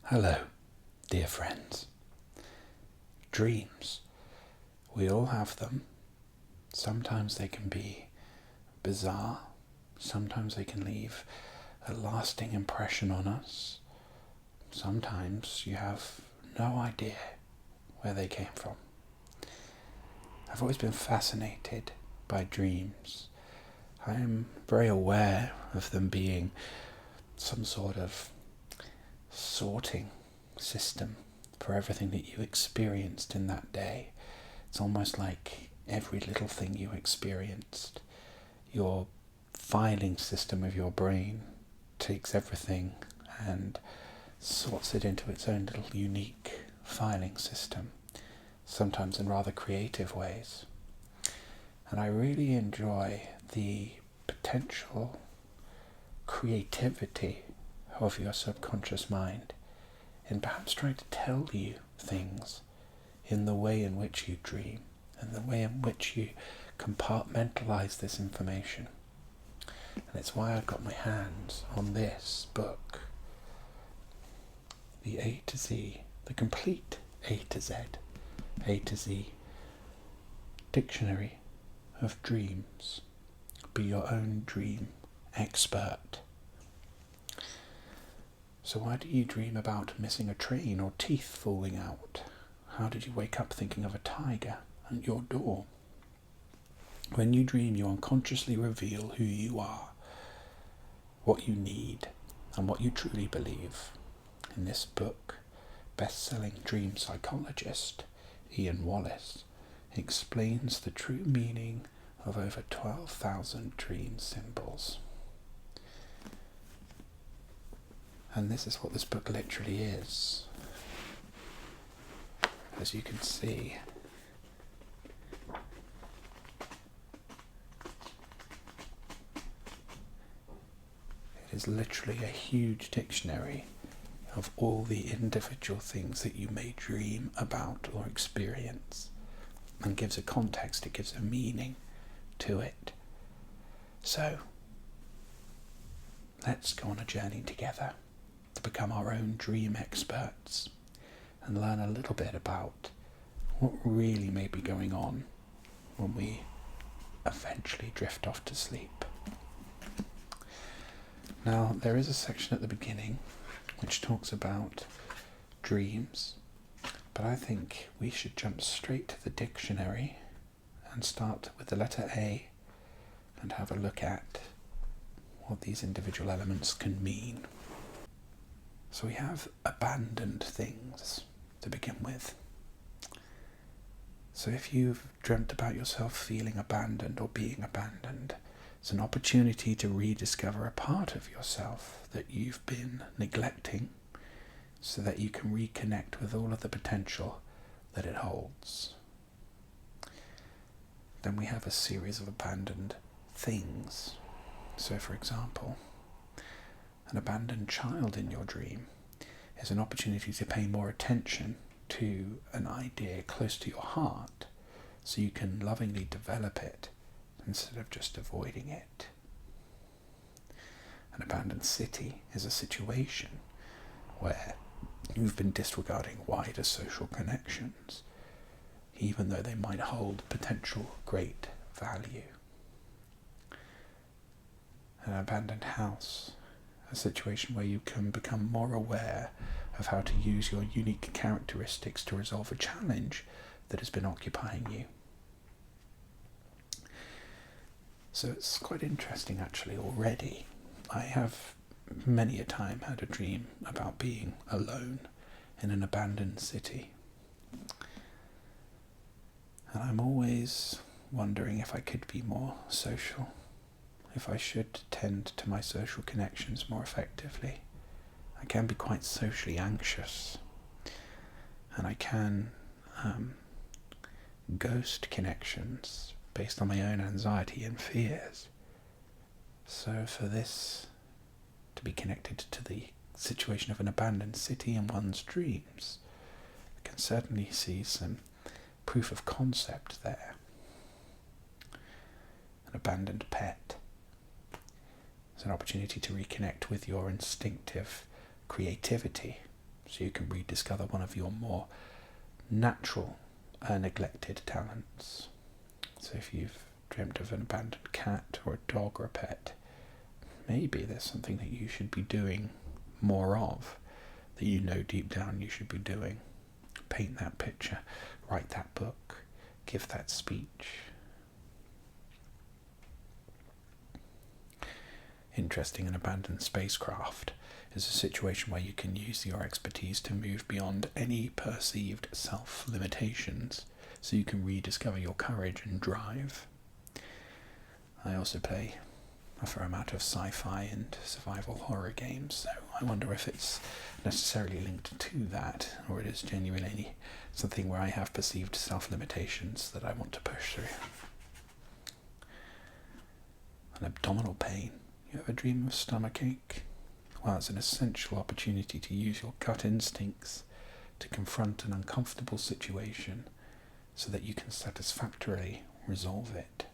Hello, dear friends. Dreams. We all have them. Sometimes they can be bizarre. Sometimes they can leave a lasting impression on us. Sometimes you have no idea where they came from. I've always been fascinated by dreams. I am very aware of them being some sort of sorting system for everything that you experienced in that day. It's almost like every little thing you experienced, your filing system of your brain takes everything and sorts it into its own little unique filing system, sometimes in rather creative ways. And I really enjoy the potential creativity of your subconscious mind in perhaps trying to tell you things in the way in which you dream and the way in which you compartmentalize this information. And it's why I got my hands on this book, the A to Z, the complete A to Z dictionary of dreams. Be your own dream expert. So why do you dream about missing a train or teeth falling out? How did you wake up thinking of a tiger at your door? When you dream, you unconsciously reveal who you are, what you need, and what you truly believe. In this book, best-selling dream psychologist Ian Wallace explains the true meaning of over 12,000 dream symbols. And this is what this book literally is. As you can see, it is literally a huge dictionary of all the individual things that you may dream about or experience, and gives a context, it gives a meaning to it. So, let's go on a journey together to become our own dream experts and learn a little bit about what really may be going on when we eventually drift off to sleep. Now, there is a section at the beginning which talks about dreams, but I think we should jump straight to the dictionary and start with the letter A and have a look at what these individual elements can mean. So we have abandoned things to begin with. So if you've dreamt about yourself feeling abandoned or being abandoned, it's an opportunity to rediscover a part of yourself that you've been neglecting so that you can reconnect with all of the potential that it holds. Then we have a series of abandoned things. So for example, an abandoned child in your dream is an opportunity to pay more attention to an idea close to your heart so you can lovingly develop it instead of just avoiding it. An abandoned city is a situation where you've been disregarding wider social connections, even though they might hold potential great value. An abandoned house, a situation where you can become more aware of how to use your unique characteristics to resolve a challenge that has been occupying you. So it's quite interesting actually already. I have many a time had a dream about being alone in an abandoned city. And I'm always wondering if I could be more social, if I should tend to my social connections more effectively. I can be quite socially anxious, and I can ghost connections based on my own anxiety and fears. So for this to be connected to the situation of an abandoned city in one's dreams, I can certainly see some proof of concept there. An abandoned pet is an opportunity to reconnect with your instinctive creativity, so you can rediscover one of your more natural, neglected talents. So if you've dreamt of an abandoned cat or a dog or a pet, maybe there's something that you should be doing more of, that you know deep down you should be doing. Paint that picture, write that book, give that speech. Interesting, an abandoned spacecraft is a situation where you can use your expertise to move beyond any perceived self-limitations, so you can rediscover your courage and drive. I also play a fair amount of sci-fi and survival horror games, so I wonder if it's necessarily linked to that, or it is genuinely something where I have perceived self-limitations that I want to push through. An abdominal pain. You ever dream of stomachache? Well, it's an essential opportunity to use your gut instincts to confront an uncomfortable situation so that you can satisfactorily resolve it.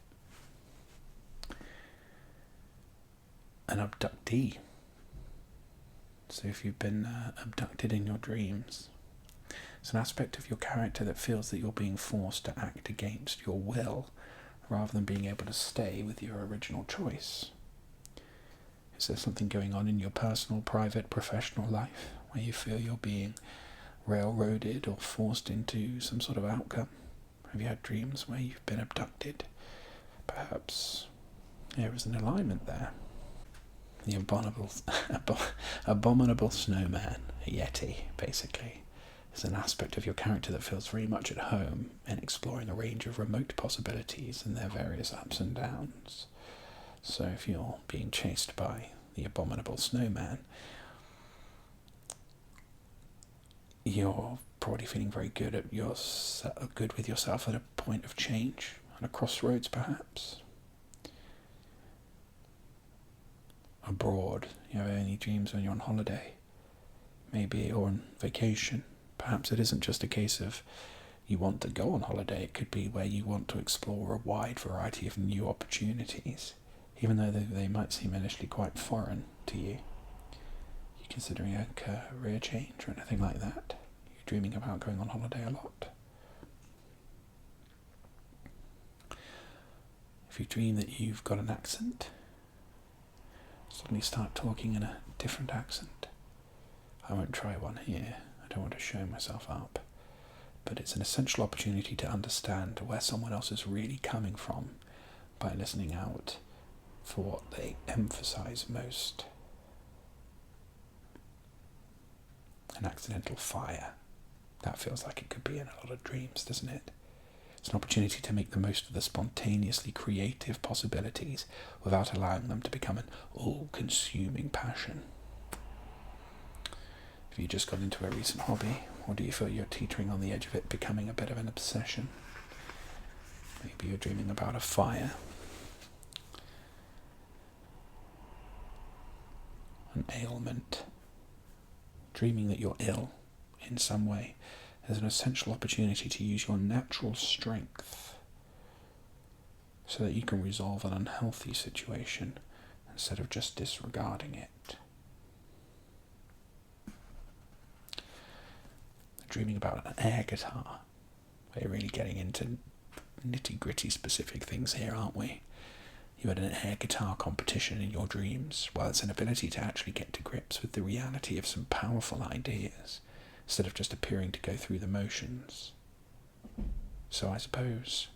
An abductee. So if you've been abducted in your dreams, it's an aspect of your character that feels that you're being forced to act against your will rather than being able to stay with your original choice. Is there something going on in your personal, private, professional life where you feel you're being railroaded or forced into some sort of outcome? Have you had dreams where you've been abducted? Perhaps there is an alignment there. The abominable snowman, a yeti, basically, is an aspect of your character that feels very much at home in exploring a range of remote possibilities and their various ups and downs. So if you're being chased by the abominable snowman, you're probably feeling very good with yourself at a point of change, at a crossroads perhaps. Abroad, you have any dreams when you're on holiday, maybe, or on vacation. Perhaps it isn't just a case of you want to go on holiday, it could be where you want to explore a wide variety of new opportunities, even though they might seem initially quite foreign to you. You're considering a career change or anything like that. You're dreaming about going on holiday a lot. If you dream that you've got an accent, suddenly start talking in a different accent. I won't try one here, I don't want to show myself up, but it's an essential opportunity to understand where someone else is really coming from by listening out for what they emphasize most. An accidental fire. That feels like it could be in a lot of dreams, doesn't it? It's an opportunity to make the most of the spontaneously creative possibilities without allowing them to become an all-consuming passion. Have you just got into a recent hobby, or do you feel you're teetering on the edge of it becoming a bit of an obsession? Maybe you're dreaming about a fire. An ailment. Dreaming that you're ill in some way is an essential opportunity to use your natural strength so that you can resolve an unhealthy situation instead of just disregarding it. Dreaming about an air guitar. We're really getting into nitty-gritty specific things here, aren't we? You had an air guitar competition in your dreams. Well, it's an ability to actually get to grips with the reality of some powerful ideas, instead of just appearing to go through the motions. So I suppose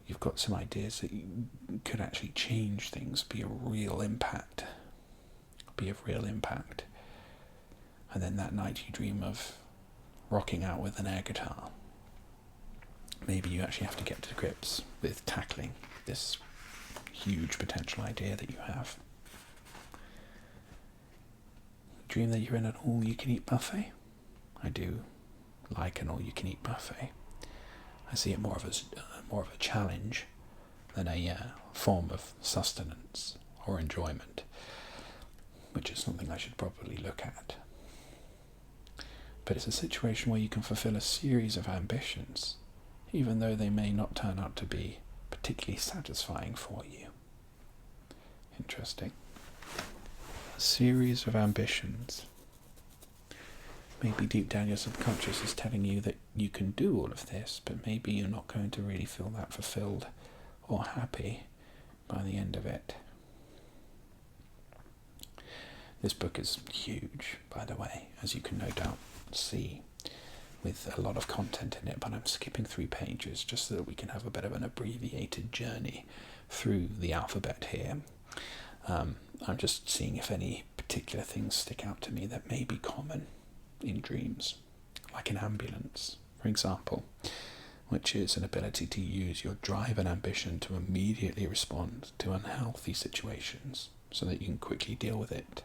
you've got some ideas that you could actually change things, be of real impact. And then that night you dream of rocking out with an air guitar. Maybe you actually have to get to grips with tackling this huge potential idea that you have. Dream that you're in an all-you-can-eat buffet. I do like an all-you-can-eat buffet. I see it more of a challenge than a form of sustenance or enjoyment, which is something I should probably look at. But it's a situation where you can fulfill a series of ambitions, even though they may not turn out to be particularly satisfying for you. Interesting. a series of ambitions. Maybe deep down your subconscious is telling you that you can do all of this, but maybe you're not going to really feel that fulfilled or happy by the end of it. This book is huge, by the way, as you can no doubt see, with a lot of content in it, but I'm skipping 3 pages just so that we can have a bit of an abbreviated journey through the alphabet here. I'm just seeing if any particular things stick out to me that may be common in dreams, like an ambulance, for example, which is an ability to use your drive and ambition to immediately respond to unhealthy situations so that you can quickly deal with it.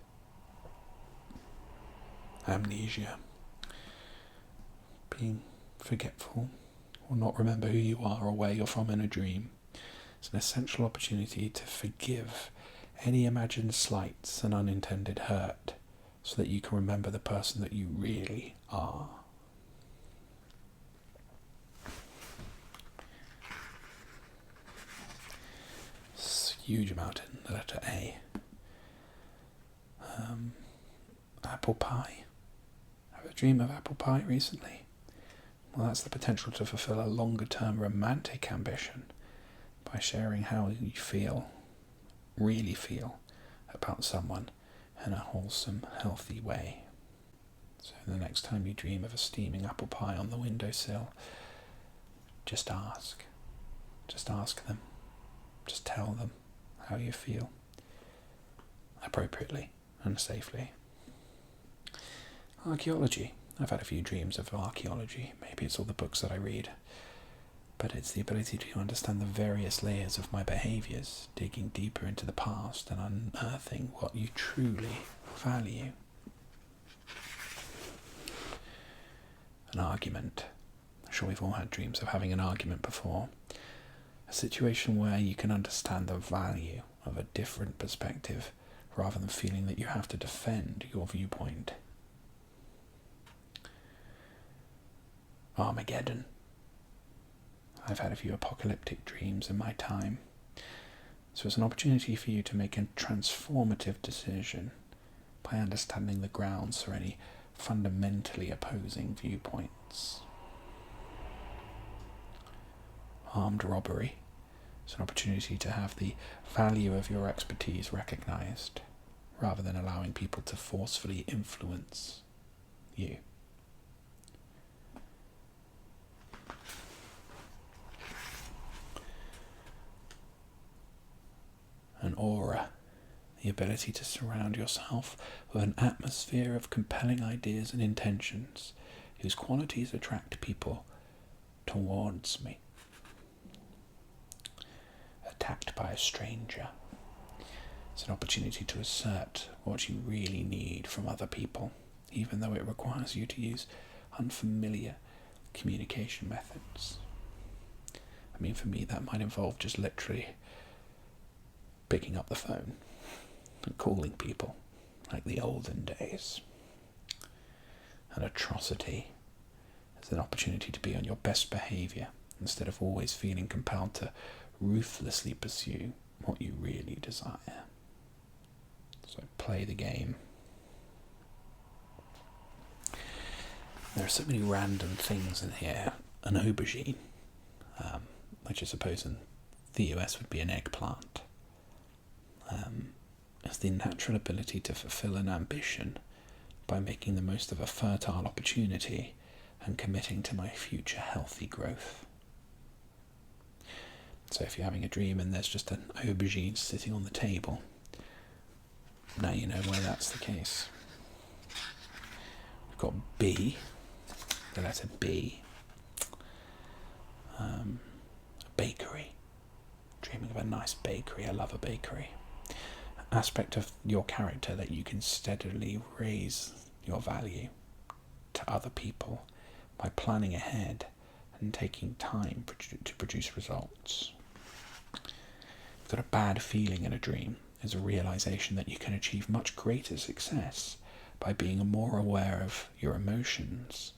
Amnesia, being forgetful or not remember who you are or where you're from in a dream. It's an essential opportunity to forgive any imagined slights and unintended hurt so that you can remember the person that you really are. It's a huge amount in the letter A. Apple pie. Have a dream of apple pie recently? Well, that's the potential to fulfill a longer-term romantic ambition by sharing how you feel, really feel, about someone in a wholesome, healthy way. So the next time you dream of a steaming apple pie on the windowsill, just ask. Just ask them. Just tell them how you feel. Appropriately and safely. Archaeology. I've had a few dreams of archaeology. Maybe it's all the books that I read. But it's the ability to understand the various layers of my behaviours, digging deeper into the past and unearthing what you truly value. An argument. I'm sure we've all had dreams of having an argument before. A situation where you can understand the value of a different perspective rather than feeling that you have to defend your viewpoint. Armageddon. I've had a few apocalyptic dreams in my time. So it's an opportunity for you to make a transformative decision by understanding the grounds for any fundamentally opposing viewpoints. Armed robbery. It's an opportunity to have the value of your expertise recognised, rather than allowing people to forcefully influence you. An aura, the ability to surround yourself with an atmosphere of compelling ideas and intentions whose qualities attract people towards me. Attacked by a stranger. It's an opportunity to assert what you really need from other people, even though it requires you to use unfamiliar communication methods. I mean, for me, that might involve just literally picking up the phone and calling people like the olden days. An atrocity is an opportunity to be on your best behaviour instead of always feeling compelled to ruthlessly pursue what you really desire. So play the game. There are so many random things in here. An aubergine, which I suppose in the US would be an eggplant. Is the natural ability to fulfill an ambition by making the most of a fertile opportunity and committing to my future healthy growth. So if you're having a dream and there's just an aubergine sitting on the table, now you know why that's the case. We've got B, the letter B. A bakery. Dreaming of a nice bakery. I love a bakery. Aspect of your character that you can steadily raise your value to other people by planning ahead and taking time to produce results. You've got a bad feeling in a dream is a realization that you can achieve much greater success by being more aware of your emotions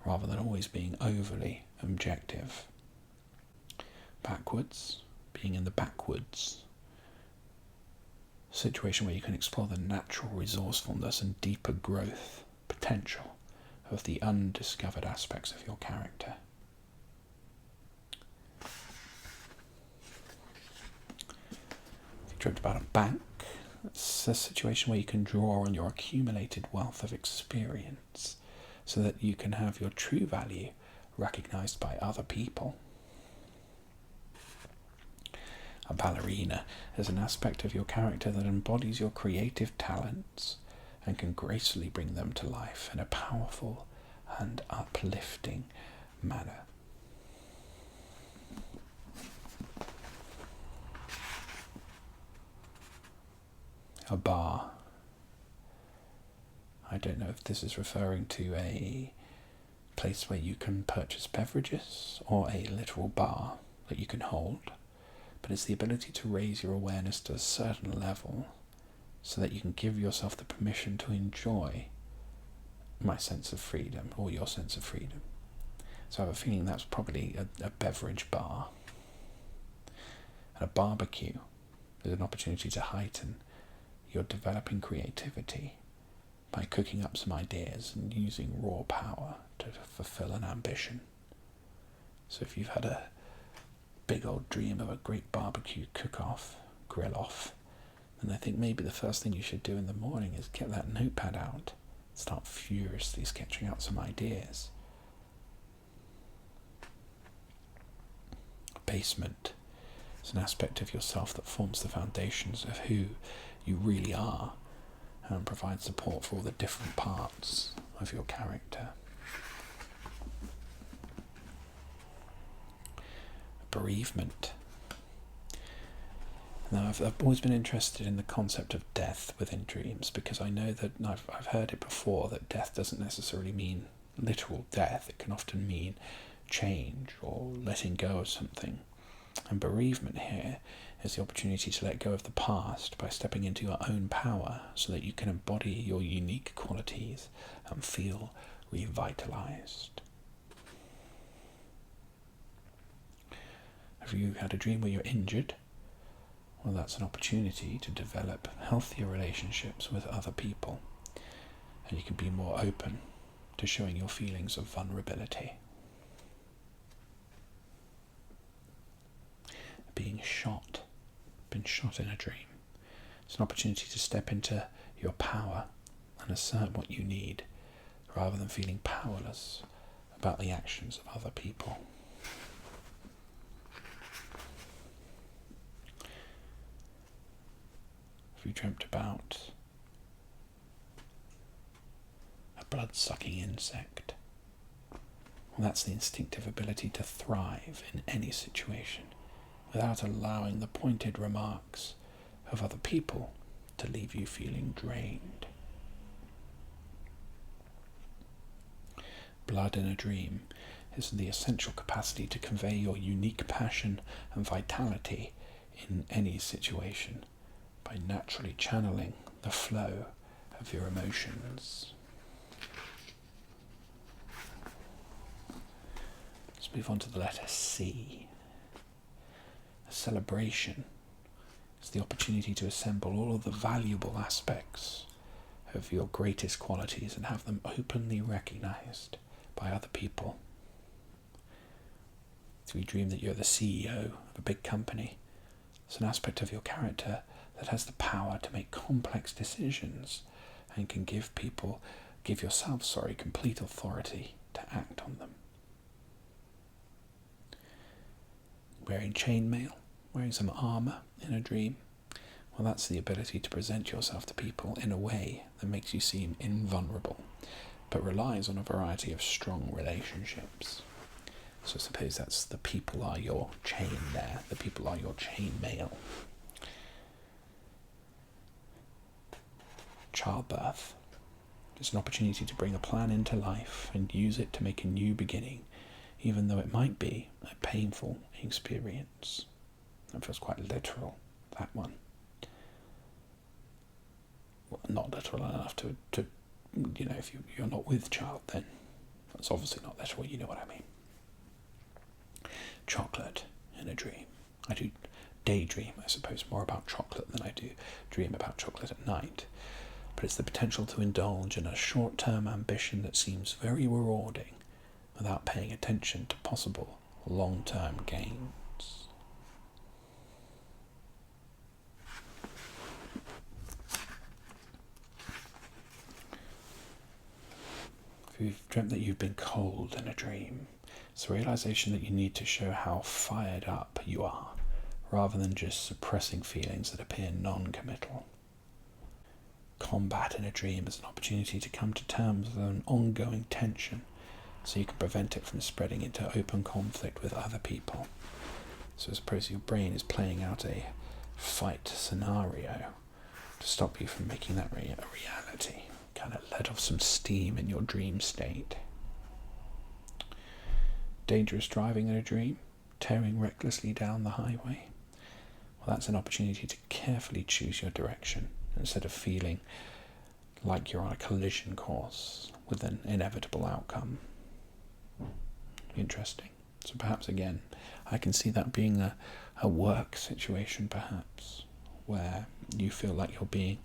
rather than always being overly objective. Backwards, being in the backwoods. situation where you can explore the natural resourcefulness and deeper growth potential of the undiscovered aspects of your character. If you dreamt about a bank, it's a situation where you can draw on your accumulated wealth of experience so that you can have your true value recognized by other people. A ballerina is an aspect of your character that embodies your creative talents and can gracefully bring them to life in a powerful and uplifting manner. A bar. I don't know if this is referring to a place where you can purchase beverages or a literal bar that you can hold, but it's the ability to raise your awareness to a certain level so that you can give yourself the permission to enjoy my sense of freedom, or your sense of freedom. So I have a feeling that's probably a beverage bar. And a barbecue is an opportunity to heighten your developing creativity by cooking up some ideas and using raw power to fulfill an ambition. So if you've had a big old dream of a great barbecue cook-off, grill-off, then I think maybe the first thing you should do in the morning is get that notepad out, start furiously sketching out some ideas. Basement is an aspect of yourself that forms the foundations of who you really are and provides support for all the different parts of your character. Bereavement. Now, I've always been interested in the concept of death within dreams, because I know that I've heard it before that death doesn't necessarily mean literal death. It can often mean change or letting go of something. And bereavement here is the opportunity to let go of the past by stepping into your own power so that you can embody your unique qualities and feel revitalized. Have you had a dream where you're injured? Well, that's an opportunity to develop healthier relationships with other people, and you can be more open to showing your feelings of vulnerability. Being shot, been shot in a dream. It's an opportunity to step into your power and assert what you need, rather than feeling powerless about the actions of other people. Have you dreamt about a blood-sucking insect? Well, that's the instinctive ability to thrive in any situation without allowing the pointed remarks of other people to leave you feeling drained. Blood in a dream is the essential capacity to convey your unique passion and vitality in any situation by naturally channeling the flow of your emotions. Let's move on to the letter C. A celebration is the opportunity to assemble all of the valuable aspects of your greatest qualities and have them openly recognized by other people. So you dream that you're the CEO of a big company. It's an aspect of your character that has the power to make complex decisions and can give yourself complete authority to act on them. Wearing chainmail, wearing some armour in a dream, well, that's the ability to present yourself to people in a way that makes you seem invulnerable, but relies on a variety of strong relationships. So suppose that's the people are your chain there, the people are your chainmail. Childbirth is an opportunity to bring a plan into life and use it to make a new beginning, even though it might be a painful experience. That feels quite literal, that one. Well, not literal enough to if you're not with child, then that's obviously not literal, you know what I mean. Chocolate in a dream. I do daydream, I suppose, more about chocolate than I do dream about chocolate at night. But it's the potential to indulge in a short-term ambition that seems very rewarding without paying attention to possible long-term gains. If you've dreamt that you've been cold in a dream, it's the realization that you need to show how fired up you are, rather than just suppressing feelings that appear non-committal. Combat in a dream is an opportunity to come to terms with an ongoing tension, so you can prevent it from spreading into open conflict with other people. So I suppose your brain is playing out a fight scenario to stop you from making that a reality. Kind of let off some steam in your dream state. Dangerous driving in a dream, tearing recklessly down the highway. Well, that's an opportunity to carefully choose your direction instead of feeling like you're on a collision course with an inevitable outcome. Interesting. So perhaps again, I can see that being a work situation perhaps, where you feel like you're being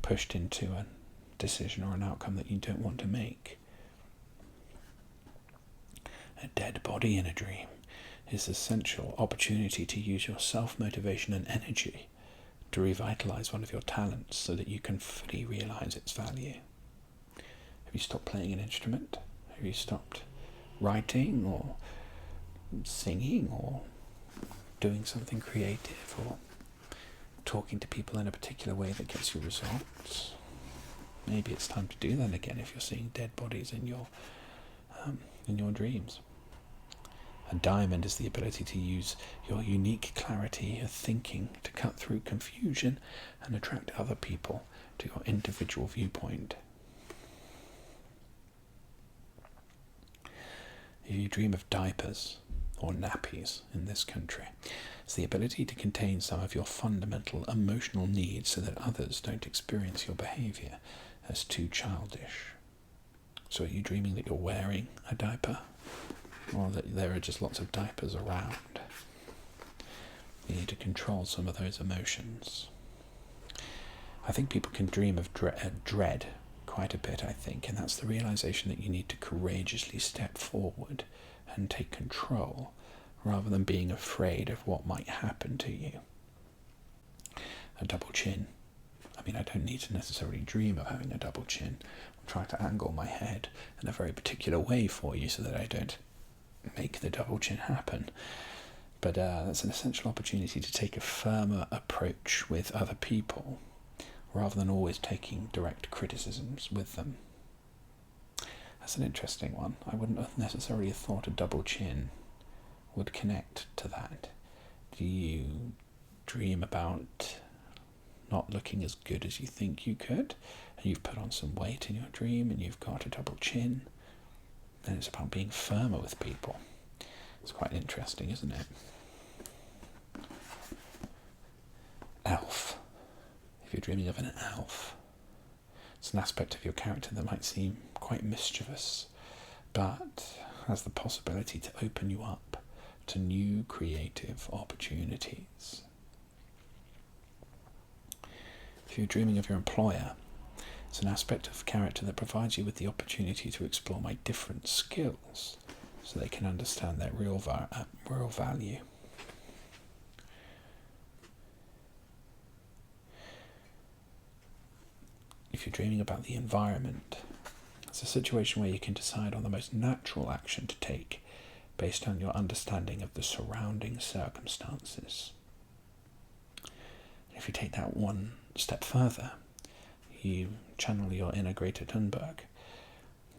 pushed into a decision or an outcome that you don't want to make. A dead body in a dream is an essential opportunity to use your self-motivation and energy to revitalize one of your talents so that you can fully realize its value. Have you stopped playing an instrument? Have you stopped writing or singing or doing something creative or talking to people in a particular way that gets you results? Maybe it's time to do that again if you're seeing dead bodies in your dreams. A diamond is the ability to use your unique clarity of thinking to cut through confusion and attract other people to your individual viewpoint. If you dream of diapers, or nappies in this country, it's the ability to contain some of your fundamental emotional needs so that others don't experience your behaviour as too childish. So are you dreaming that you're wearing a diaper? Or that there are just lots of diapers around? You need to control some of those emotions. I think people can dream of dread quite a bit, I think, and that's the realization that you need to courageously step forward and take control, rather than being afraid of what might happen to you. A double chin. I mean, I don't need to necessarily dream of having a double chin. I'm trying to angle my head in a very particular way for you so that I don't make the double chin happen. But that's an essential opportunity to take a firmer approach with other people, rather than always taking direct criticisms with them. That's an interesting one. I wouldn't have necessarily thought a double chin would connect to that. Do you dream about not looking as good as you think you could, and you've put on some weight in your dream and you've got a double chin? Then it's about being firmer with people. It's quite interesting, isn't it? Elf. If you're dreaming of an elf, it's an aspect of your character that might seem quite mischievous, but has the possibility to open you up to new creative opportunities. If you're dreaming of your employer, it's an aspect of character that provides you with the opportunity to explore my different skills so they can understand their real value. If you're dreaming about the environment, it's a situation where you can decide on the most natural action to take based on your understanding of the surrounding circumstances. If you take that one step further, you channel your inner Greta Thunberg.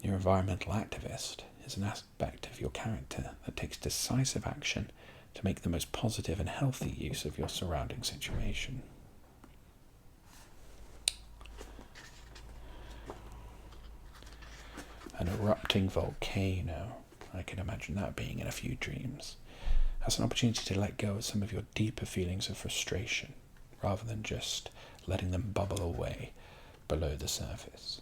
Your environmental activist is an aspect of your character that takes decisive action to make the most positive and healthy use of your surrounding situation. An erupting volcano. I can imagine that being in a few dreams. That's an opportunity to let go of some of your deeper feelings of frustration, rather than just letting them bubble away below the surface.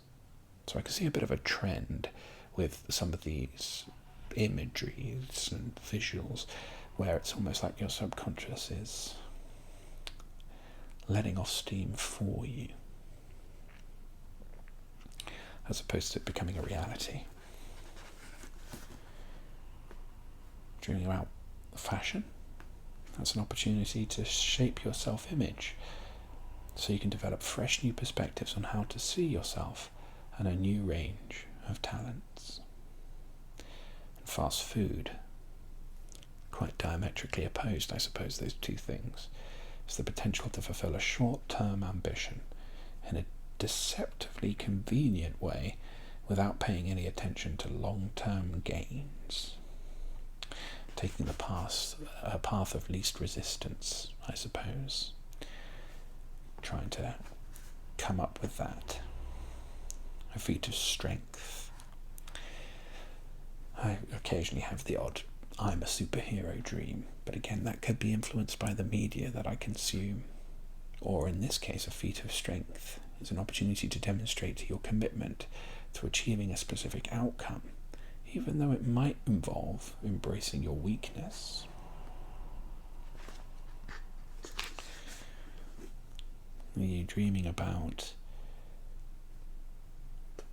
So I can see a bit of a trend with some of these imageries and visuals where it's almost like your subconscious is letting off steam for you, as opposed to it becoming a reality. Dreaming about fashion, that's an opportunity to shape your self-image so you can develop fresh new perspectives on how to see yourself and a new range of talents. And fast food, quite diametrically opposed, I suppose, those two things. It's the potential to fulfill a short-term ambition in a deceptively convenient way without paying any attention to long-term gains. Taking a path of least resistance, I suppose. Trying to come up with that. A feat of strength. I occasionally have the odd I'm a superhero dream, but again, that could be influenced by the media that I consume. Or in this case, a feat of strength is an opportunity to demonstrate your commitment to achieving a specific outcome, even though it might involve embracing your weakness. Are you dreaming about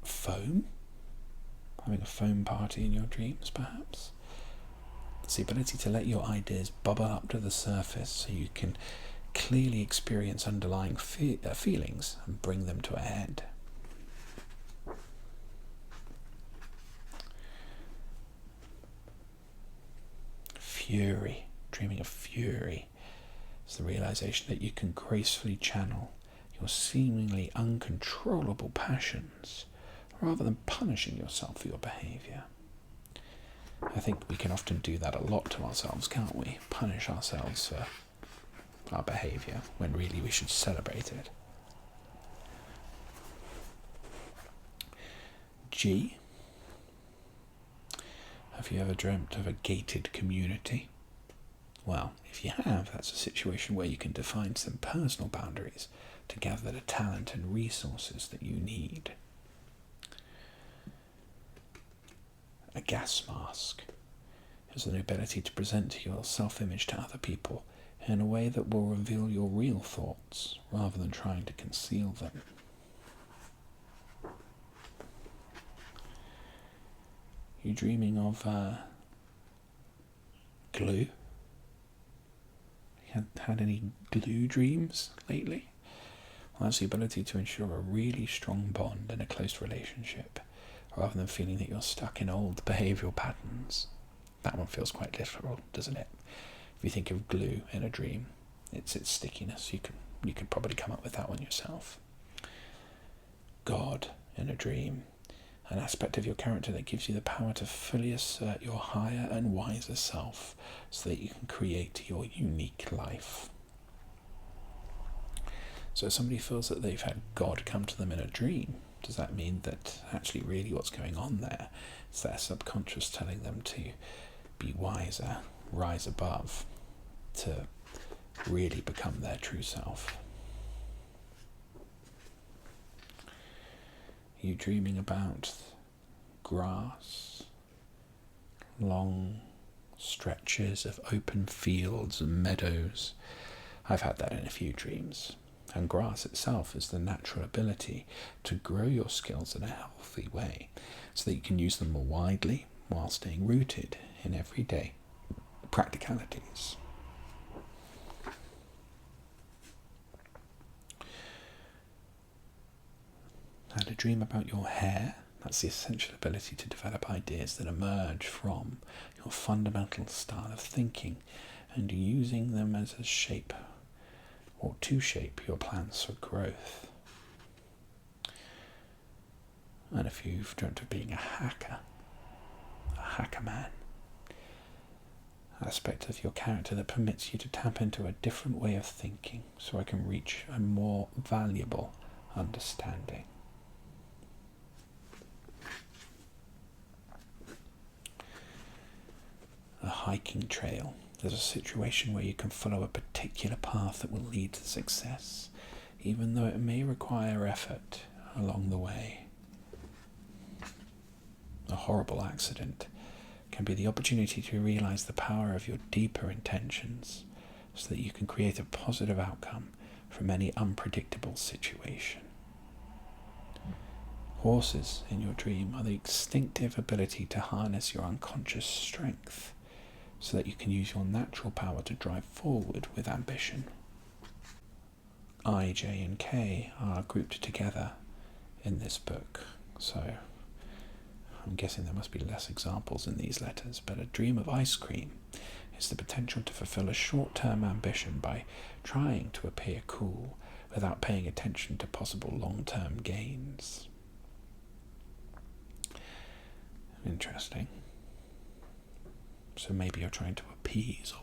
foam? Having a foam party in your dreams, perhaps? It's the ability to let your ideas bubble up to the surface so you can clearly experience underlying feelings and bring them to a head. Fury, dreaming of fury, is the realization that you can gracefully channel your seemingly uncontrollable passions rather than punishing yourself for your behaviour. I think we can often do that a lot to ourselves, can't we? Punish ourselves for our behaviour when really we should celebrate it. G. Have you ever dreamt of a gated community? Well, if you have, that's a situation where you can define some personal boundaries to gather the talent and resources that you need. A gas mask is an ability to present your self-image to other people in a way that will reveal your real thoughts rather than trying to conceal them. You dreaming of glue? Had any glue dreams lately? Well, that's the ability to ensure a really strong bond in a close relationship, rather than feeling that you're stuck in old behavioural patterns. That one feels quite literal, doesn't it? If you think of glue in a dream, it's its stickiness. You can probably come up with that one yourself. God in a dream, an aspect of your character that gives you the power to fully assert your higher and wiser self so that you can create your unique life. So if somebody feels that they've had God come to them in a dream, does that mean that actually really what's going on there is their subconscious telling them to be wiser, rise above, to really become their true self? Are you dreaming about grass, long stretches of open fields and meadows? I've had that in a few dreams. And grass itself is the natural ability to grow your skills in a healthy way so that you can use them more widely while staying rooted in everyday practicalities. Had a dream about your hair? That's the essential ability to develop ideas that emerge from your fundamental style of thinking and using them as a shape or to shape your plans for growth. And if you've dreamt of being a hacker man, aspect of your character that permits you to tap into a different way of thinking so I can reach a more valuable understanding. A hiking trail. There's a situation where you can follow a particular path that will lead to success, even though it may require effort along the way. A horrible accident can be the opportunity to realize the power of your deeper intentions so that you can create a positive outcome from any unpredictable situation. Horses in your dream are the instinctive ability to harness your unconscious strength so that you can use your natural power to drive forward with ambition. I, J, and K are grouped together in this book, so I'm guessing there must be less examples in these letters, but a dream of ice cream is the potential to fulfill a short-term ambition by trying to appear cool without paying attention to possible long-term gains. Interesting. So maybe you're trying to appease or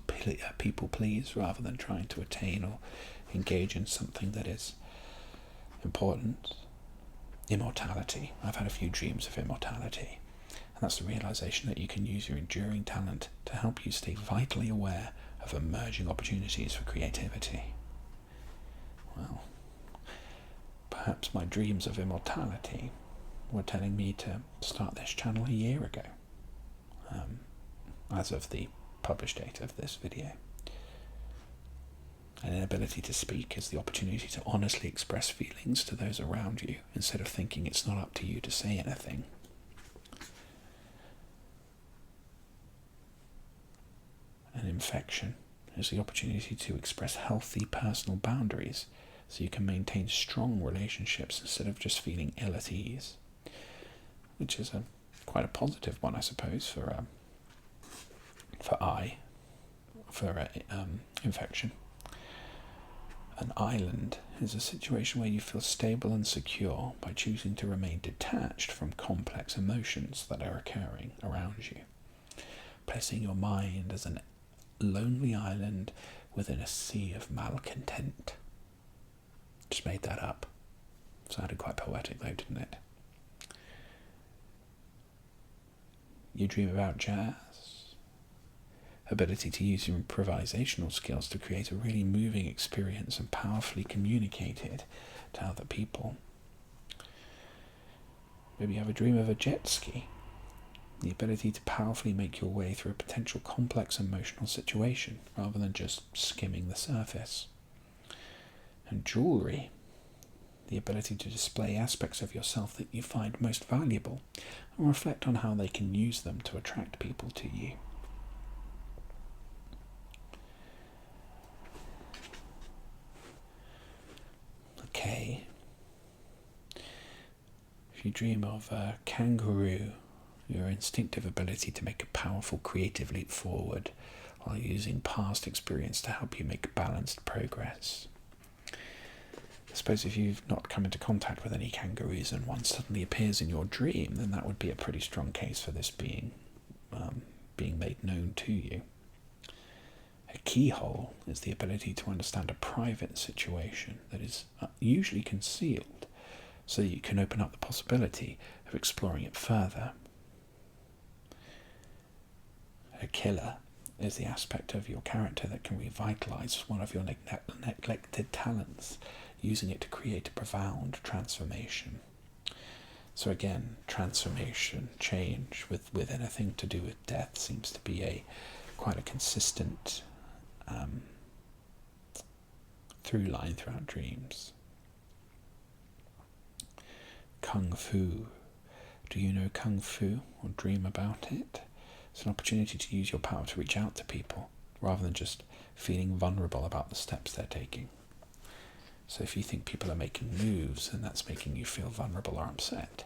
people please rather than trying to attain or engage in something that is important. Immortality. I've had a few dreams of immortality, and that's the realization that you can use your enduring talent to help you stay vitally aware of emerging opportunities for creativity. Well, perhaps my dreams of immortality were telling me to start this channel a year ago, as of the published date of this video. An inability to speak is the opportunity to honestly express feelings to those around you instead of thinking it's not up to you to say anything. An infection is the opportunity to express healthy personal boundaries so you can maintain strong relationships instead of just feeling ill at ease, which is quite a positive one, I suppose, for infection. An island is a situation where you feel stable and secure by choosing to remain detached from complex emotions that are occurring around you, placing your mind as a lonely island within a sea of malcontent. Just made that up. Sounded quite poetic though, didn't it? You dream about jazz. Ability to use your improvisational skills to create a really moving experience and powerfully communicate it to other people. Maybe you have a dream of a jet ski. The ability to powerfully make your way through a potential complex emotional situation rather than just skimming the surface. And jewellery. The ability to display aspects of yourself that you find most valuable and reflect on how they can use them to attract people to you. Okay. If you dream of a kangaroo, your instinctive ability to make a powerful creative leap forward while using past experience to help you make balanced progress. I suppose if you've not come into contact with any kangaroos and one suddenly appears in your dream, then that would be a pretty strong case for this being made known to you. A keyhole is the ability to understand a private situation that is usually concealed so that you can open up the possibility of exploring it further. A killer is the aspect of your character that can revitalise one of your neglected talents, using it to create a profound transformation. So again, transformation, change with anything to do with death seems to be quite a consistent through line throughout dreams. Kung Fu. Do you know Kung Fu or dream about it? It's an opportunity to use your power to reach out to people rather than just feeling vulnerable about the steps they're taking. So if you think people are making moves and that's making you feel vulnerable or upset,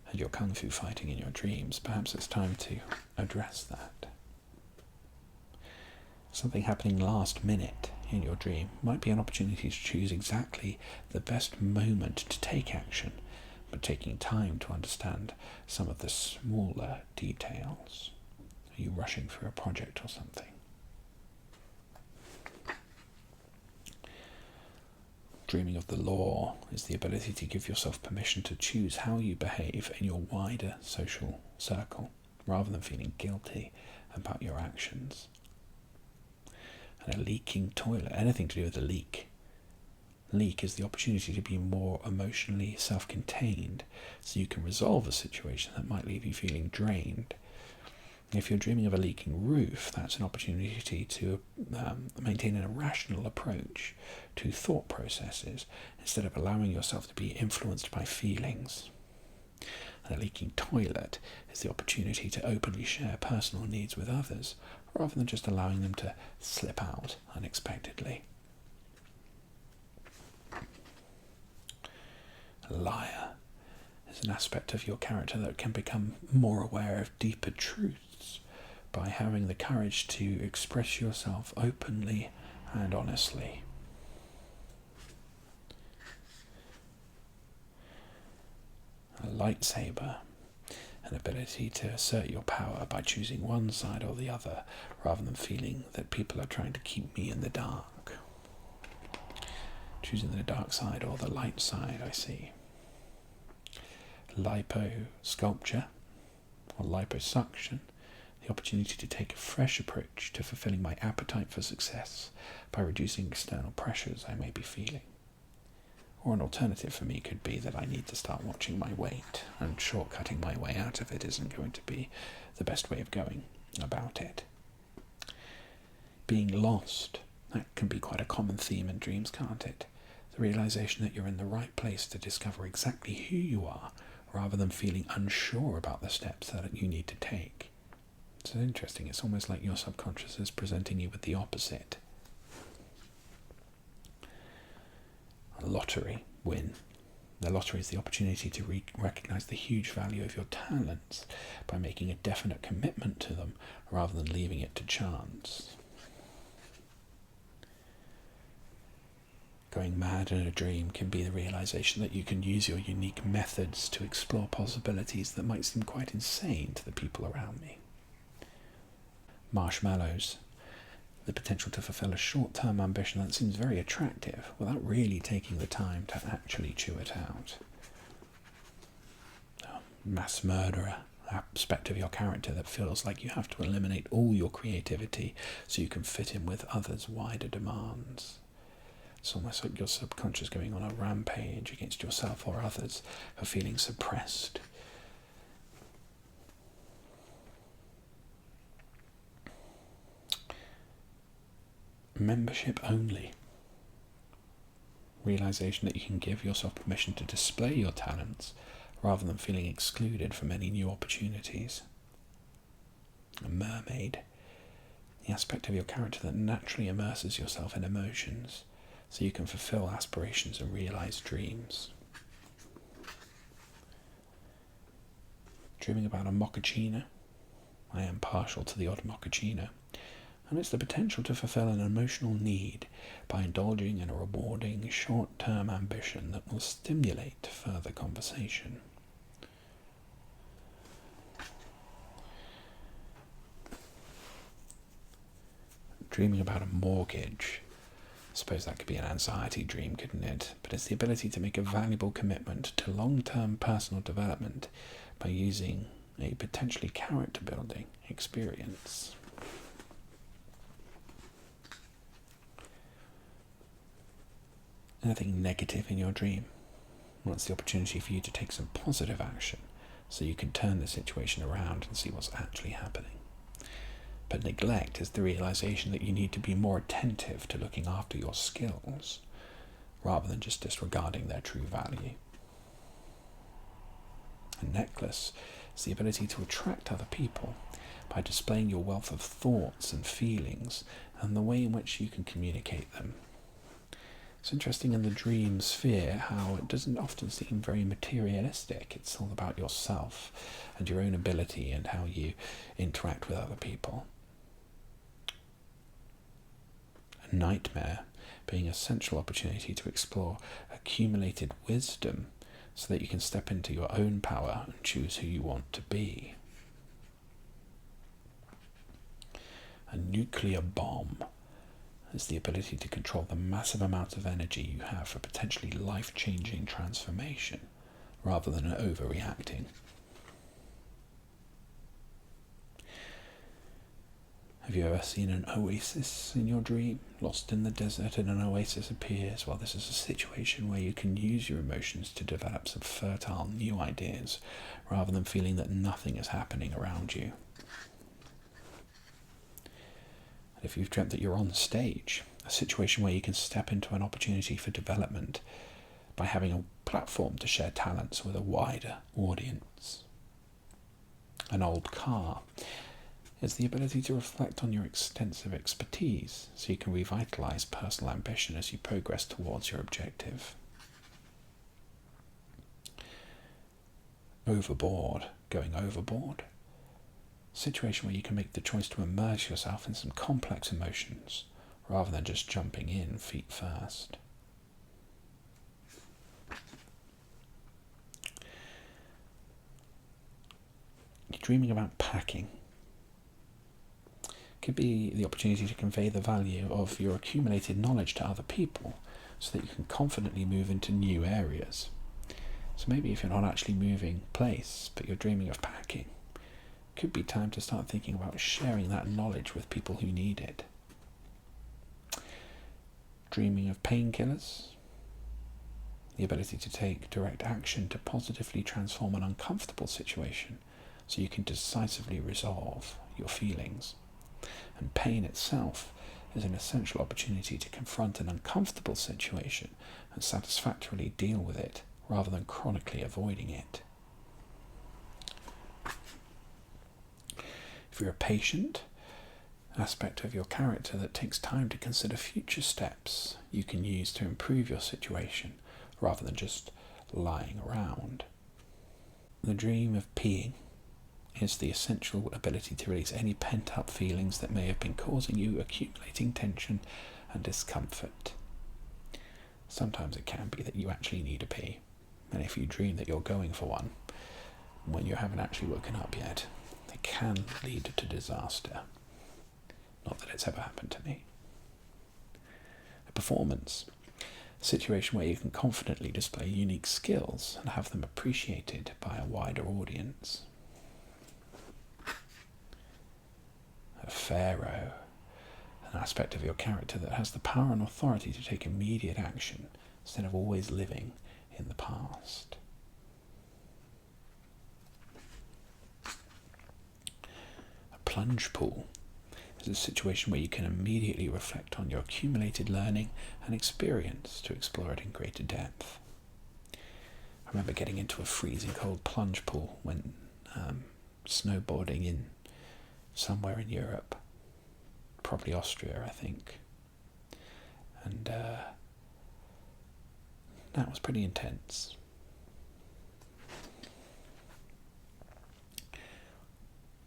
and you're Kung Fu fighting in your dreams, perhaps it's time to address that. Something happening last minute in your dream might be an opportunity to choose exactly the best moment to take action, but taking time to understand some of the smaller details. Are you rushing through a project or something? Dreaming of the law is the ability to give yourself permission to choose how you behave in your wider social circle, rather than feeling guilty about your actions. And a leaking toilet, anything to do with a leak. Leak is the opportunity to be more emotionally self-contained, so you can resolve a situation that might leave you feeling drained. If you're dreaming of a leaking roof, that's an opportunity to maintain an irrational approach to thought processes instead of allowing yourself to be influenced by feelings. And a leaking toilet is the opportunity to openly share personal needs with others, rather than just allowing them to slip out unexpectedly. A liar is an aspect of your character that can become more aware of deeper truths by having the courage to express yourself openly and honestly. A lightsaber, an ability to assert your power by choosing one side or the other, rather than feeling that people are trying to keep me in the dark. Choosing the dark side or the light side, I see. Liposculpture, or liposuction, the opportunity to take a fresh approach to fulfilling my appetite for success by reducing external pressures I may be feeling. Or an alternative for me could be that I need to start watching my weight, and shortcutting my way out of it isn't going to be the best way of going about it. Being lost, that can be quite a common theme in dreams, can't it? The realization that you're in the right place to discover exactly who you are, rather than feeling unsure about the steps that you need to take. It's interesting, it's almost like your subconscious is presenting you with the opposite. A lottery win. The lottery is the opportunity to recognise the huge value of your talents by making a definite commitment to them rather than leaving it to chance. Going mad in a dream can be the realisation that you can use your unique methods to explore possibilities that might seem quite insane to the people around me. Marshmallows. The potential to fulfill a short-term ambition that seems very attractive without really taking the time to actually chew it out. Mass murderer, aspect of your character that feels like you have to eliminate all your creativity so you can fit in with others' wider demands. It's almost like your subconscious going on a rampage against yourself or others for feeling suppressed. Membership only. Realization that you can give yourself permission to display your talents rather than feeling excluded from any new opportunities. A mermaid. The aspect of your character that naturally immerses yourself in emotions so you can fulfill aspirations and realize dreams. Dreaming about a mochaccino. I am partial to the odd mochaccino. And it's the potential to fulfill an emotional need by indulging in a rewarding short-term ambition that will stimulate further conversation. Dreaming about a mortgage. I suppose that could be an anxiety dream, couldn't it? But it's the ability to make a valuable commitment to long-term personal development by using a potentially character-building experience. Anything negative in your dream? Well, it's the opportunity for you to take some positive action so you can turn the situation around and see what's actually happening. But neglect is the realization that you need to be more attentive to looking after your skills rather than just disregarding their true value. A necklace is the ability to attract other people by displaying your wealth of thoughts and feelings and the way in which you can communicate them. It's interesting in the dream sphere how it doesn't often seem very materialistic. It's all about yourself and your own ability and how you interact with other people. A nightmare being a central opportunity to explore accumulated wisdom so that you can step into your own power and choose who you want to be. A nuclear bomb is the ability to control the massive amount of energy you have for potentially life-changing transformation, rather than overreacting. Have you ever seen an oasis in your dream? Lost in the desert and an oasis appears. Well, this is a situation where you can use your emotions to develop some fertile new ideas, rather than feeling that nothing is happening around you. If you've dreamt that you're on stage, a situation where you can step into an opportunity for development by having a platform to share talents with a wider audience. An old car is the ability to reflect on your extensive expertise so you can revitalise personal ambition as you progress towards your objective. Overboard, going overboard. Situation where you can make the choice to immerse yourself in some complex emotions rather than just jumping in feet first. You're dreaming about packing. Could be the opportunity to convey the value of your accumulated knowledge to other people so that you can confidently move into new areas. So maybe if you're not actually moving place, but you're dreaming of packing, it could be time to start thinking about sharing that knowledge with people who need it. Dreaming of painkillers, the ability to take direct action to positively transform an uncomfortable situation so you can decisively resolve your feelings. And pain itself is an essential opportunity to confront an uncomfortable situation and satisfactorily deal with it rather than chronically avoiding it. If you're a patient, aspect of your character that takes time to consider future steps you can use to improve your situation rather than just lying around. The dream of peeing is the essential ability to release any pent-up feelings that may have been causing you accumulating tension and discomfort. Sometimes it can be that you actually need a pee, and if you dream that you're going for one when you haven't actually woken up yet, it can lead to disaster. Not that it's ever happened to me. A performance, a situation where you can confidently display unique skills and have them appreciated by a wider audience. A pharaoh, an aspect of your character that has the power and authority to take immediate action instead of always living in the past. A plunge pool is a situation where you can immediately reflect on your accumulated learning and experience to explore it in greater depth. I remember getting into a freezing cold plunge pool when snowboarding in somewhere in Europe, probably Austria, I think. And that was pretty intense.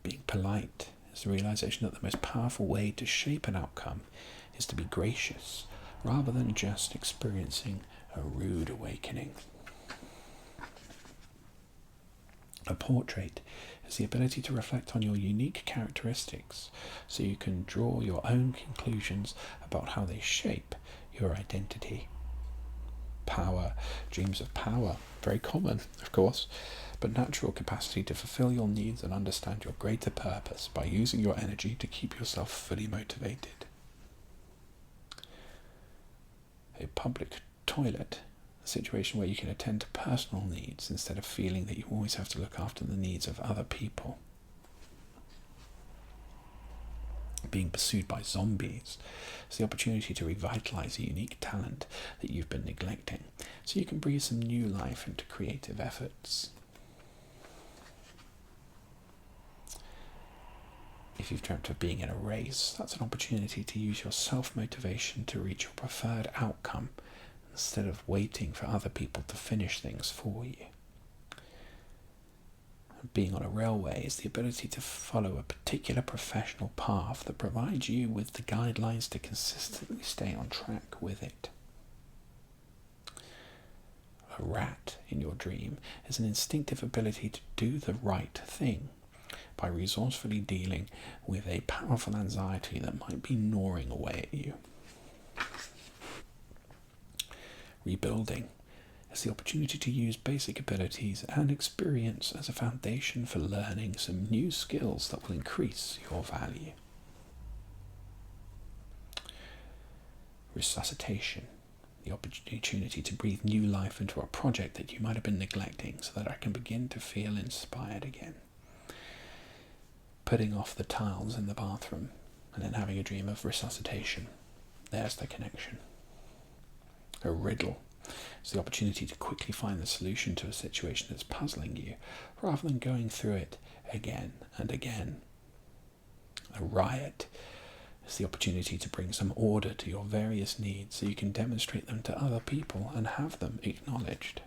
Being polite is the realization that the most powerful way to shape an outcome is to be gracious rather than just experiencing a rude awakening. A portrait is the ability to reflect on your unique characteristics so you can draw your own conclusions about how they shape your identity. Power, dreams of power, very common, of course, but natural capacity to fulfill your needs and understand your greater purpose by using your energy to keep yourself fully motivated. A public toilet, a situation where you can attend to personal needs instead of feeling that you always have to look after the needs of other people. Being pursued by zombies is the opportunity to revitalise a unique talent that you've been neglecting, so you can breathe some new life into creative efforts. If you've dreamt of being in a race, that's an opportunity to use your self-motivation to reach your preferred outcome instead of waiting for other people to finish things for you. Being on a railway is the ability to follow a particular professional path that provides you with the guidelines to consistently stay on track with it. A rat in your dream is an instinctive ability to do the right thing by resourcefully dealing with a powerful anxiety that might be gnawing away at you. Rebuilding is the opportunity to use basic abilities and experience as a foundation for learning some new skills that will increase your value. Resuscitation, the opportunity to breathe new life into a project that you might have been neglecting so that I can begin to feel inspired again. Putting off the tiles in the bathroom and then having a dream of resuscitation. There's the connection. A riddle is the opportunity to quickly find the solution to a situation that's puzzling you, rather than going through it again and again. A riot is the opportunity to bring some order to your various needs so you can demonstrate them to other people and have them acknowledged.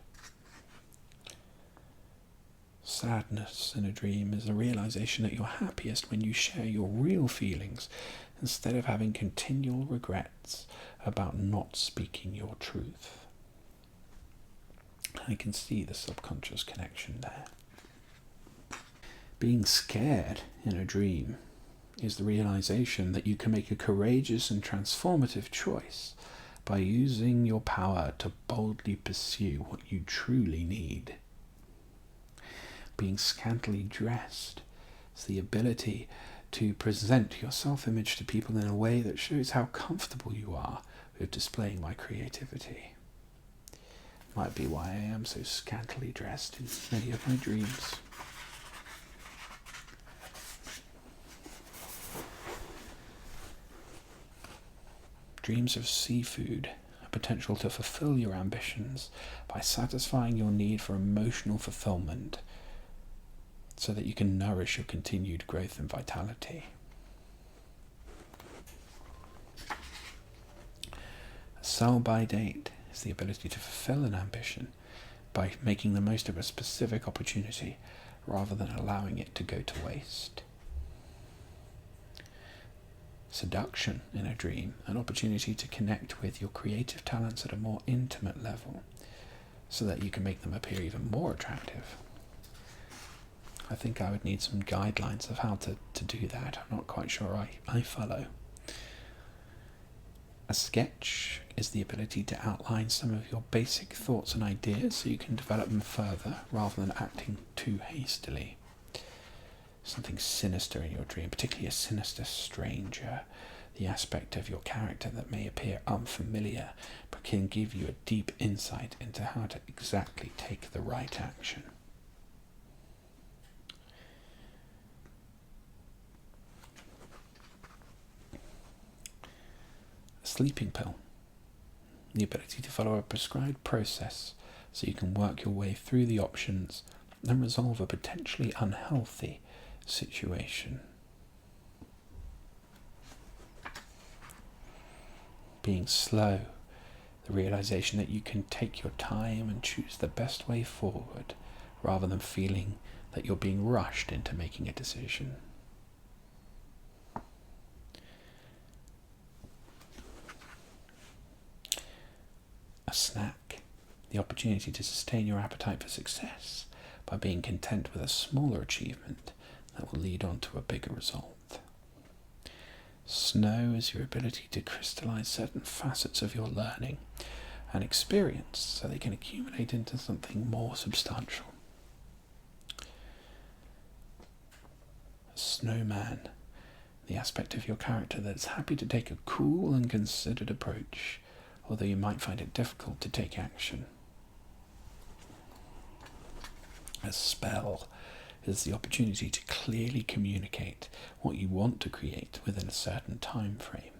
Sadness in a dream is the realization that you're happiest when you share your real feelings instead of having continual regrets about not speaking your truth. I can see the subconscious connection there. Being scared in a dream is the realization that you can make a courageous and transformative choice by using your power to boldly pursue what you truly need. Being scantily dressed is the ability to present your self-image to people in a way that shows how comfortable you are with displaying my creativity. Might be why I am so scantily dressed in many of my dreams. Dreams of seafood, a potential to fulfill your ambitions by satisfying your need for emotional fulfillment so that you can nourish your continued growth and vitality. A sell-by date is the ability to fulfill an ambition by making the most of a specific opportunity rather than allowing it to go to waste. Seduction in a dream, an opportunity to connect with your creative talents at a more intimate level so that you can make them appear even more attractive. I think I would need some guidelines of how to do that. I'm not quite sure I follow. A sketch is the ability to outline some of your basic thoughts and ideas so you can develop them further rather than acting too hastily. Something sinister in your dream, particularly a sinister stranger, the aspect of your character that may appear unfamiliar but can give you a deep insight into how to exactly take the right action. A sleeping pill, the ability to follow a prescribed process so you can work your way through the options and resolve a potentially unhealthy situation. Being slow, the realization that you can take your time and choose the best way forward rather than feeling that you're being rushed into making a decision. A snack, the opportunity to sustain your appetite for success by being content with a smaller achievement that will lead on to a bigger result. Snow is your ability to crystallize certain facets of your learning and experience so they can accumulate into something more substantial. A snowman, the aspect of your character that's happy to take a cool and considered approach, although you might find it difficult to take action. A spell is the opportunity to clearly communicate what you want to create within a certain time frame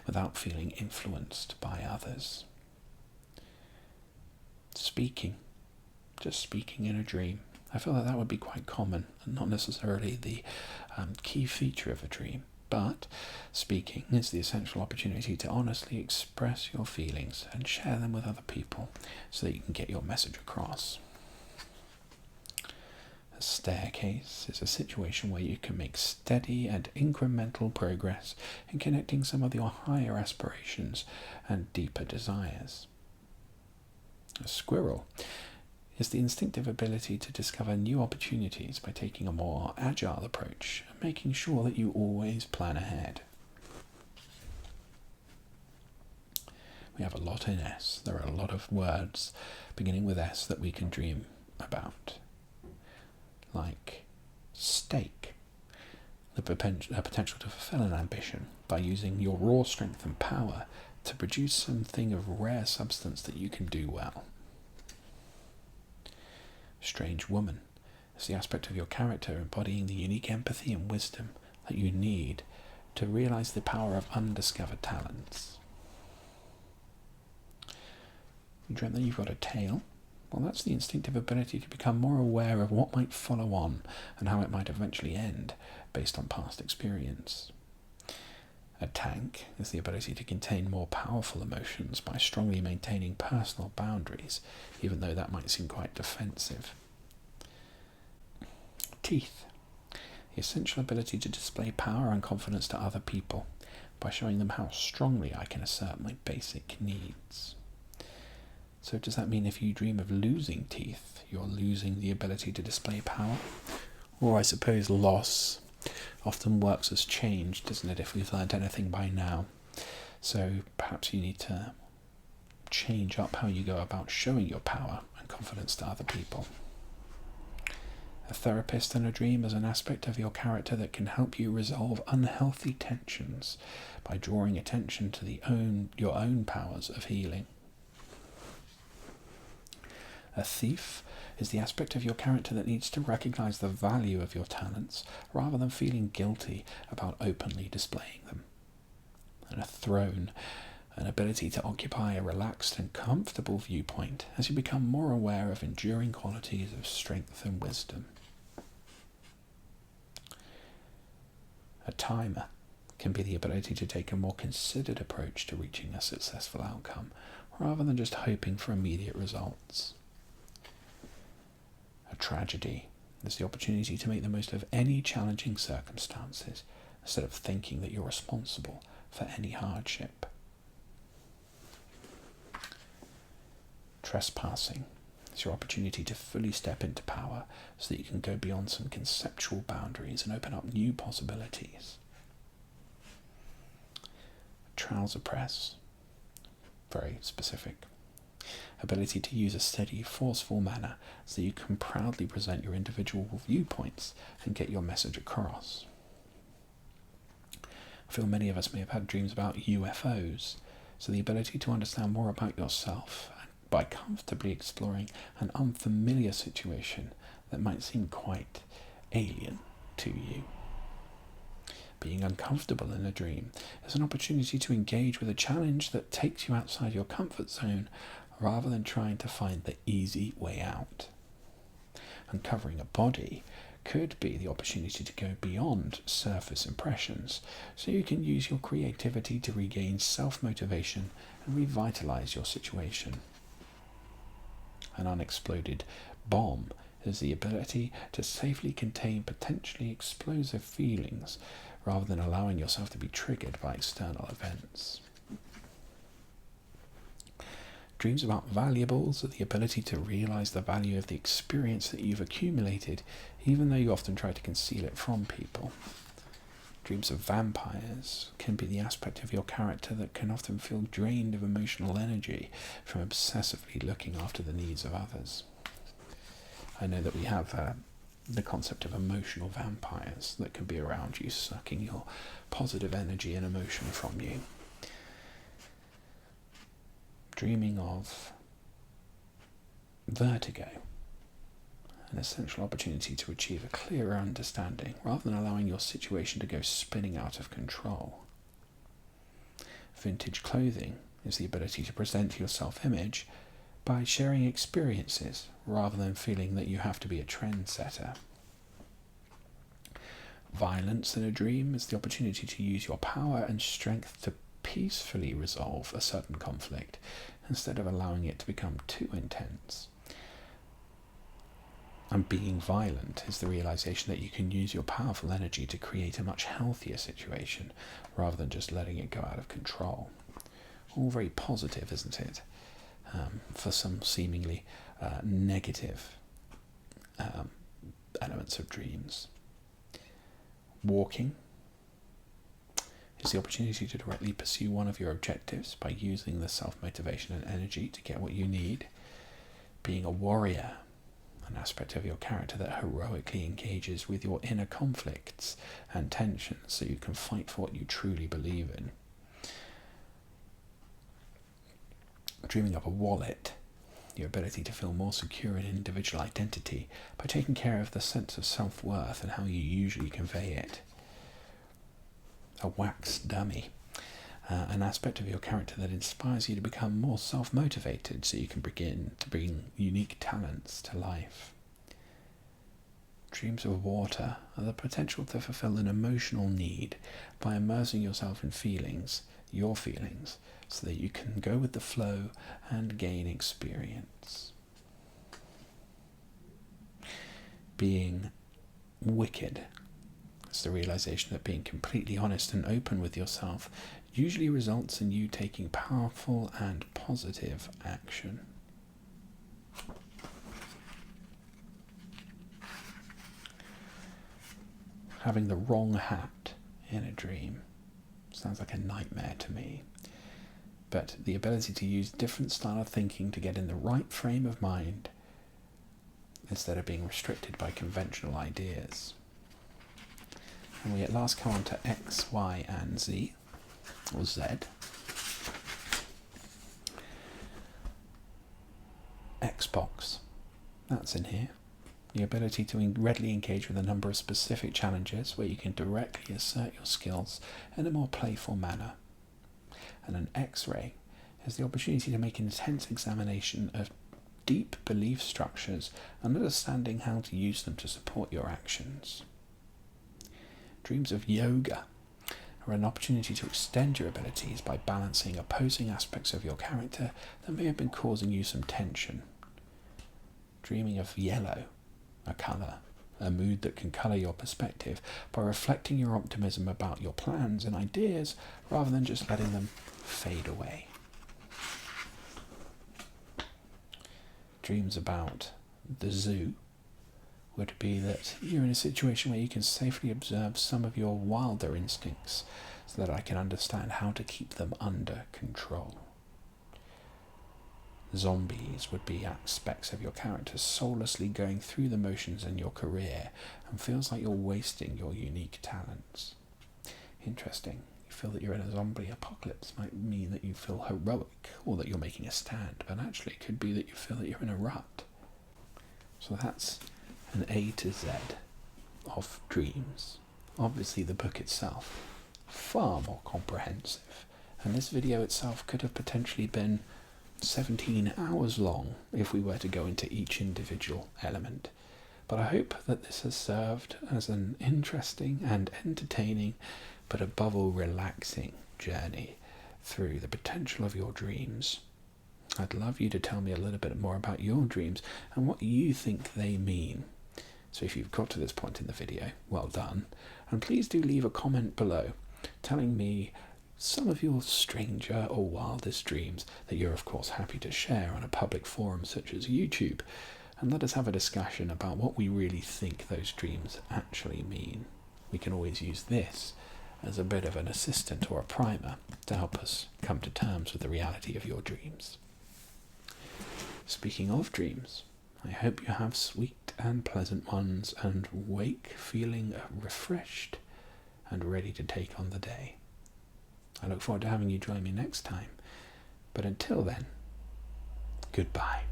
without feeling influenced by others. Speaking, just speaking in a dream. I feel that would be quite common and not necessarily the key feature of a dream, but speaking is the essential opportunity to honestly express your feelings and share them with other people so that you can get your message across. A staircase is a situation where you can make steady and incremental progress in connecting some of your higher aspirations and deeper desires. A squirrel is the instinctive ability to discover new opportunities by taking a more agile approach and making sure that you always plan ahead. We have a lot in S. There are a lot of words beginning with S that we can dream about. Like steak, the potential to fulfill an ambition by using your raw strength and power to produce something of rare substance that you can do well. Strange woman is the aspect of your character embodying the unique empathy and wisdom that you need to realise the power of undiscovered talents. You dreamt that you've got a tail. Well, that's the instinctive ability to become more aware of what might follow on and how it might eventually end based on past experience. A tank is the ability to contain more powerful emotions by strongly maintaining personal boundaries, even though that might seem quite defensive. Teeth. The essential ability to display power and confidence to other people by showing them how strongly I can assert my basic needs. So does that mean if you dream of losing teeth, you're losing the ability to display power? Or I suppose loss often works as change, doesn't it, if we've learned anything by now? So perhaps you need to change up how you go about showing your power and confidence to other people. A therapist in a dream is an aspect of your character that can help you resolve unhealthy tensions by drawing attention to your own powers of healing. A thief is the aspect of your character that needs to recognize the value of your talents rather than feeling guilty about openly displaying them. And a throne, an ability to occupy a relaxed and comfortable viewpoint as you become more aware of enduring qualities of strength and wisdom. A timer can be the ability to take a more considered approach to reaching a successful outcome rather than just hoping for immediate results. A tragedy is the opportunity to make the most of any challenging circumstances instead of thinking that you're responsible for any hardship. Trespassing is your opportunity to fully step into power so that you can go beyond some conceptual boundaries and open up new possibilities. Trouser press, very specific. Ability to use a steady, forceful manner so that you can proudly present your individual viewpoints and get your message across. I feel many of us may have had dreams about UFOs, so the ability to understand more about yourself by comfortably exploring an unfamiliar situation that might seem quite alien to you. Being uncomfortable in a dream is an opportunity to engage with a challenge that takes you outside your comfort zone rather than trying to find the easy way out. Uncovering a body could be the opportunity to go beyond surface impressions so you can use your creativity to regain self-motivation and revitalize your situation. An unexploded bomb is the ability to safely contain potentially explosive feelings rather than allowing yourself to be triggered by external events. Dreams about valuables are the ability to realize the value of the experience that you've accumulated, even though you often try to conceal it from people. Dreams of vampires can be the aspect of your character that can often feel drained of emotional energy from obsessively looking after the needs of others. I know that we have the concept of emotional vampires that can be around you, sucking your positive energy and emotion from you. Dreaming of vertigo, an essential opportunity to achieve a clearer understanding rather than allowing your situation to go spinning out of control. Vintage clothing is the ability to present your self-image by sharing experiences rather than feeling that you have to be a trendsetter. Violence in a dream is the opportunity to use your power and strength to peacefully resolve a certain conflict instead of allowing it to become too intense. And being violent is the realization that you can use your powerful energy to create a much healthier situation rather than just letting it go out of control. All very positive, isn't it? For some seemingly negative elements of dreams. Walking is the opportunity to directly pursue one of your objectives by using the self-motivation and energy to get what you need. Being a warrior, an aspect of your character that heroically engages with your inner conflicts and tensions so you can fight for what you truly believe in. Dreaming of a wallet, your ability to feel more secure in individual identity by taking care of the sense of self-worth and how you usually convey it. a wax dummy, an aspect of your character that inspires you to become more self-motivated so you can begin to bring unique talents to life. Dreams of water are the potential to fulfill an emotional need by immersing yourself in your feelings, so that you can go with the flow and gain experience. Being wicked is the realization that being completely honest and open with yourself usually results in you taking powerful and positive action. Having the wrong hat in a dream sounds like a nightmare to me. But the ability to use different style of thinking to get in the right frame of mind instead of being restricted by conventional ideas. And we at last come on to X, Y, and Z, or Z. Xbox, that's in here. The ability to readily engage with a number of specific challenges where you can directly assert your skills in a more playful manner. And an X-ray is the opportunity to make an intense examination of deep belief structures and understanding how to use them to support your actions. Dreams of yoga are an opportunity to extend your abilities by balancing opposing aspects of your character that may have been causing you some tension. Dreaming of yellow, a colour, a mood that can colour your perspective by reflecting your optimism about your plans and ideas rather than just letting them fade away. Dreams about the zoo would be that you're in a situation where you can safely observe some of your wilder instincts so that I can understand how to keep them under control. Zombies would be aspects of your character soullessly going through the motions in your career and feels like you're wasting your unique talents. Interesting. You feel that you're in a zombie apocalypse might mean that you feel heroic or that you're making a stand, but actually it could be that you feel that you're in a rut. So that's an A to Z of dreams. Obviously the book itself, far more comprehensive, and this video itself could have potentially been 17 hours long if we were to go into each individual element. But I hope that this has served as an interesting and entertaining, but above all relaxing journey through the potential of your dreams. I'd love you to tell me a little bit more about your dreams and what you think they mean. So if you've got to this point in the video, well done. And please do leave a comment below telling me some of your stranger or wildest dreams that you're of course happy to share on a public forum such as YouTube, and let us have a discussion about what we really think those dreams actually mean. We can always use this as a bit of an assistant or a primer to help us come to terms with the reality of your dreams. Speaking of dreams, I hope you have sweet and pleasant ones and wake feeling refreshed and ready to take on the day. I look forward to having you join me next time. But until then, goodbye.